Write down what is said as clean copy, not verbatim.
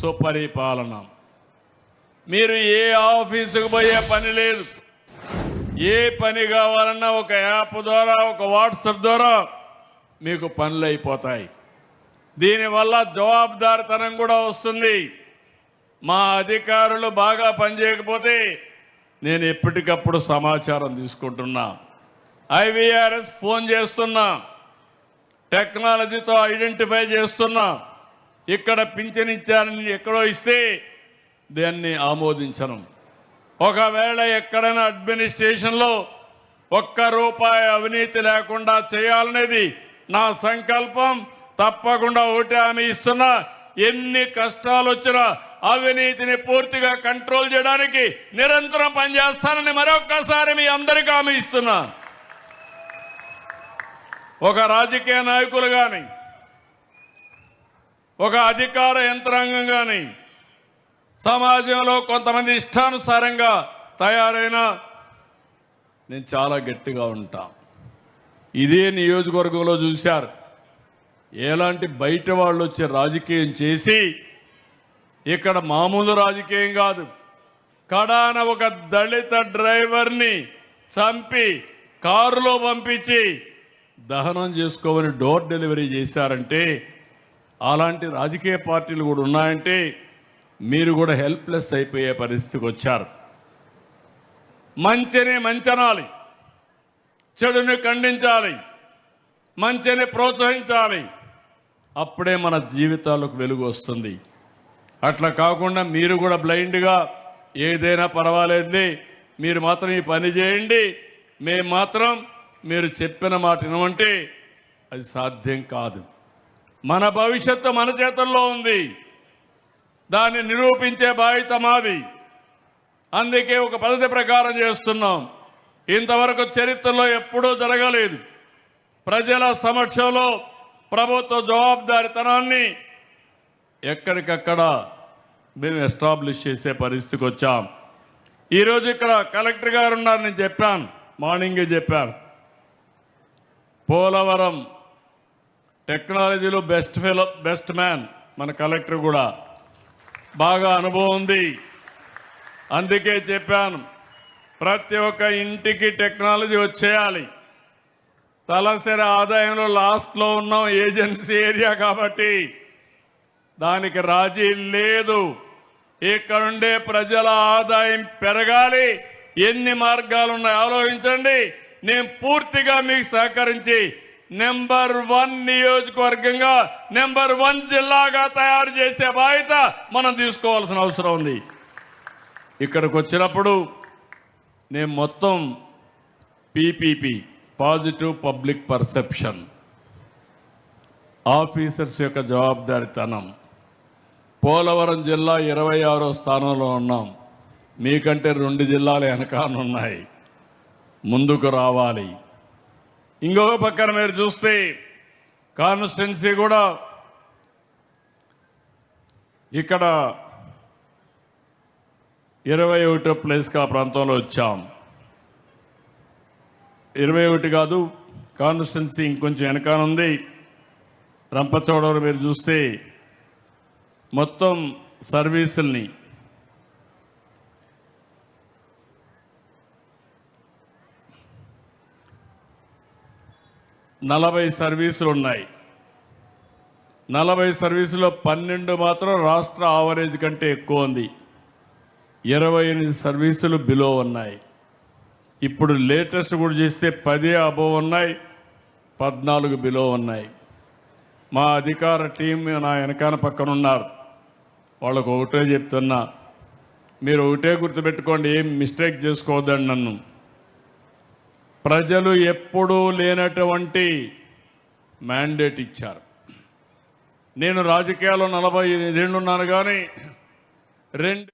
సుపరిపాలన. మీరు ఏ ఆఫీసుకు పోయే పని లేదు. ఏ పని కావాలన్నా ఒక యాప్ ద్వారా, ఒక వాట్సాప్ ద్వారా మీకు పనులు అయిపోతాయి. దీనివల్ల జవాబుదారితనం కూడా వస్తుంది. మా అధికారులు బాగా పనిచేయకపోతే నేను ఎప్పటికప్పుడు సమాచారం తీసుకుంటున్నా. IVRS ఫోన్ చేస్తున్నా, టెక్నాలజీతో ఐడెంటిఫై చేస్తున్నా. ఇక్కడ పింఛన్ ఇచ్చారని ఎక్కడో ఇస్తే దాన్ని ఆమోదించను. ఒకవేళ ఎక్కడైనా అడ్మినిస్ట్రేషన్లో ₹1 అవినీతి లేకుండా చేయాలనేది నా సంకల్పం. తప్పకుండా ఒకటి హామీ ఇస్తున్నా, ఎన్ని కష్టాలు వచ్చినా అవినీతిని పూర్తిగా కంట్రోల్ చేయడానికి నిరంతరం పనిచేస్తానని మరొక్కసారి మీ అందరికీ హామీ ఇస్తున్నా. ఒక రాజకీయ నాయకులు కానీ, ఒక అధికార యంత్రాంగం కానీ సమాజంలో కొంతమంది ఇష్టానుసారంగా తయారైనా నేను చాలా గట్టిగా ఉంటా. ఇదే నియోజకవర్గంలో చూశారు, ఎలాంటి బయట వాళ్ళు వచ్చి రాజకీయం చేసి, ఇక్కడ మామూలు రాజకీయం కాదు, కడాన ఒక దళిత డ్రైవర్ని చంపి కారులో పంపించి దహనం చేసుకోమని డోర్ డెలివరీ చేశారంటే, అలాంటి రాజకీయ పార్టీలు కూడా ఉన్నాయంటే మీరు కూడా హెల్ప్లెస్ అయిపోయే పరిస్థితికి వచ్చారు. మంచిని మంచనాలి, చెడుని ఖండించాలి, మంచిని ప్రోత్సహించాలి. అప్పుడే మన జీవితాలకు వెలుగు వస్తుంది. అట్లా కాకుండా మీరు కూడా బ్లైండ్గా ఏదైనా పర్వాలేదులే, మీరు మాత్రం ఈ పని చేయండి, మేము మాత్రం మీరు చెప్పిన మాట వినమంటే అది సాధ్యం కాదు. మన భవిష్యత్తు మన చేతుల్లో ఉంది. దాన్ని నిరూపించే బాధ్యత మాది. అందుకే ఒక పద్ధతి ప్రకారం చేస్తున్నాం. ఇంతవరకు చరిత్రలో ఎప్పుడూ జరగలేదు. ప్రజల సమక్షంలో ప్రభుత్వ జవాబుదారీతనాన్ని ఎక్కడికక్కడ మేము ఎస్టాబ్లిష్ చేసే పరిస్థితికి వచ్చాం. ఈరోజు ఇక్కడ కలెక్టర్ గారు ఉన్నారు, నేను చెప్పాను, మార్నింగే చెప్పాను. పోలవరం టెక్నాలజీలో బెస్ట్ మ్యాన్ మన కలెక్టర్ కూడా బాగా అనుభవం ఉంది. అందుకే చెప్పాను, ప్రతి ఒక్క ఇంటికి టెక్నాలజీ వచ్చేయాలి. తలసరి ఆదాయంలో లాస్ట్లో ఉన్నాం, ఏజెన్సీ ఏరియా కాబట్టి దానికి రాజీ లేదు. ఇక్కడుండే ప్రజల ఆదాయం పెరగాలి. ఎన్ని మార్గాలు ఉన్నాయో ఆలోచించండి. నేను పూర్తిగా మీకు సహకరించి నెంబర్ 1 నియోజకవర్గంగా, నెంబర్ 1 జిల్లాగా తయారు చేసే బాధ్యత మనం తీసుకోవాల్సిన అవసరం ఉంది. ఇక్కడికి వచ్చినప్పుడు నేను మొత్తం PPP, positive public perception, officers యొక్క జవాబుదారీతనం. పోలవరం జిల్లా 26వ స్థానంలో ఉన్నాం. మీకంటే 2 జిల్లాలు వెనకాలనున్నాయి, ముందుకు రావాలి. ఇంకొక పక్కన మీరు చూస్తే కాన్స్టిట్యున్సీ కూడా ఇక్కడ 21వ ప్లేస్కి ఆ ప్రాంతంలో వచ్చాం. 21 కాదు, కాన్స్టిట్యున్సీ ఇంకొంచెం వెనకానుంది. రంపచోడవరం మీరు చూస్తే మొత్తం సర్వీసుల్ని నలభై సర్వీసులు ఉన్నాయి. 40 సర్వీసులో 12 మాత్రం రాష్ట్ర ఆవరేజ్ కంటే ఎక్కువ ఉంది. 28 సర్వీసులు బిలో ఉన్నాయి. ఇప్పుడు లేటెస్ట్ కూడా చేస్తే 10 అబోవ్ ఉన్నాయి, 14 బిలో ఉన్నాయి. మా అధికార టీం నా వెనకాల పక్కన ఉన్నారు. వాళ్ళకు ఒకటే చెప్తున్నా, మీరు ఒకటే గుర్తుపెట్టుకోండి, ఏం మిస్టేక్ చేసుకోవద్దండి. నన్ను ప్రజలు ఎప్పుడూ లేనటువంటి మ్యాండేట్ ఇచ్చారు. నేను రాజకీయాల్లో 45 ఏళ్ళు ఉన్నాను, కానీ 2